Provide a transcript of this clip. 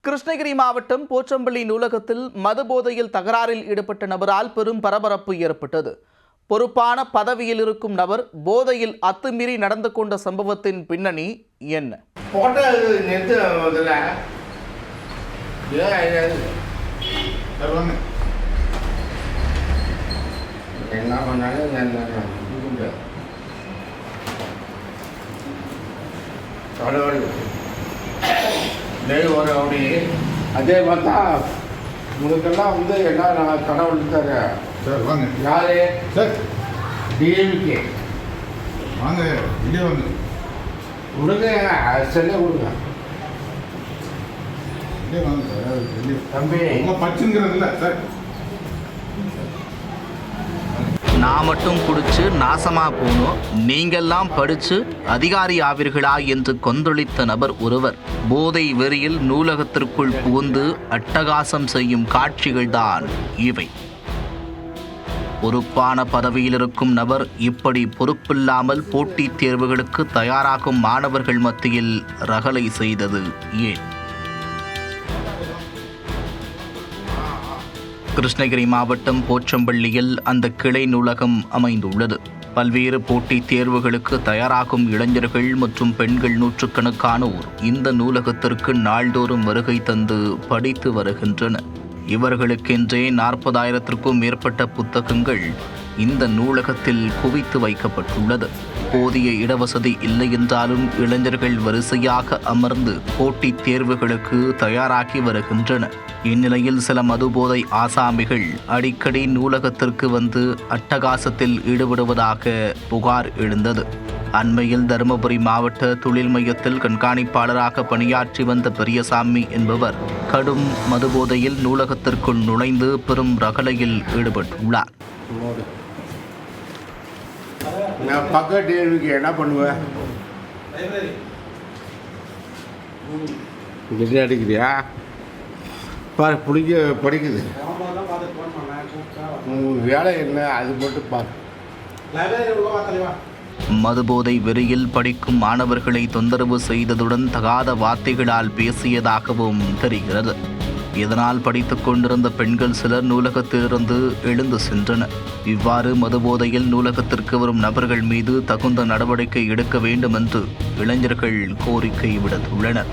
கிருஷ்ணகிரி மாவட்டம் போச்சம்பள்ளி நூலகத்தில் மதுபோதையில் தகராறில் ஈடுபட்ட நபரால் பெரும் பரபரப்பு ஏற்பட்டது. பொறுப்பான பதவியில் இருக்கும் நபர் போதையில் அத்துமீறி நடந்து கொண்ட சம்பவத்தின் பின்னணி என்ன? ஒரு அப்படி அதே பார்த்தா உங்களுக்கெல்லாம் என்ன கடவுள் இருக்காரு சார். வாங்க யாரு சார். டிஎம்கே வாங்க வெளியே வாங்க. கொடுங்க சரியாக கொடுங்க வெளியே வாங்க சார். வெளியே தம்பி ரொம்ப பச்சுங்கிறதுல சார். நான் மட்டும் குடிச்சு நாசமா போனோம், நீங்கெல்லாம் படிச்சு அதிகாரி ஆவீர்களா என்று கொந்தளித்த நபர் ஒருவர் போதை வெறியில் நூலகத்திற்குள் புகுந்து அட்டகாசம் செய்யும் காட்சிகள்தான் இவை. பொறுப்பான பதவியில் இருக்கும் நபர் இப்படி பொறுப்பில்லாமல் போட்டித் தேர்வுகளுக்கு தயாராகும் மாணவர்கள் மத்தியில் ரகளை செய்தது ஏன்? கிருஷ்ணகிரி மாவட்டம் போச்சம்பள்ளியில் அந்த கிளை நூலகம் அமைந்துள்ளது. பல்வேறு போட்டித் தேர்வுகளுக்கு தயாராகும் இளைஞர்கள் மற்றும் பெண்கள் நூற்றுக்கணக்கானோர் இந்த நூலகத்திற்கு நாள்தோறும் வருகை தந்து படித்து வருகின்றனர். இவர்களுக்கென்றே 40,000க்கும் மேற்பட்ட புத்தகங்கள் இந்த நூலகத்தில் குவித்து வைக்கப்பட்டுள்ளது. போதிய இடவசதி இல்லை என்றாலும் இளைஞர்கள் வரிசையாக அமர்ந்து போட்டித் தேர்வுகளுக்கு தயாராகி வருகின்றனர். இந்நிலையில் சில மதுபோதை ஆசாமிகள் அடிக்கடி நூலகத்திற்கு வந்து அட்டகாசத்தில் ஈடுபடுவதாக புகார் எழுந்தது. அண்மையில் தருமபுரி மாவட்ட தொழில் மையத்தில் கண்காணிப்பாளராக பணியாற்றி வந்த பெரியசாமி என்பவர் கடும் மதுபோதையில் நூலகத்திற்குள் நுழைந்து பெரும் ரகளையில் ஈடுபட்டுள்ளார். நான் பக்க டிஎம்கே என்ன பண்ணுவேன்? வெளியே அடிக்கிறியா பாரு, படிக்குது. உங்கள் வேலை என்ன அது மட்டும் பாரு. மதுபோதை வெறியில் படிக்கும் மாணவர்களை தொந்தரவு செய்ததுடன் தகாத வார்த்தைகளால் பேசியதாகவும் தெரிகிறது. இதனால் படித்துக் கொண்டிருந்த பெண்கள் சிலர் நூலகத்திலிருந்து எழுந்து சென்றனர். இவ்வாறு மதுபோதையில் நூலகத்திற்கு வரும் நபர்கள் மீது தகுந்த நடவடிக்கை எடுக்க வேண்டும் என்று இளைஞர்கள் கோரிக்கை விடுத்துள்ளனர்.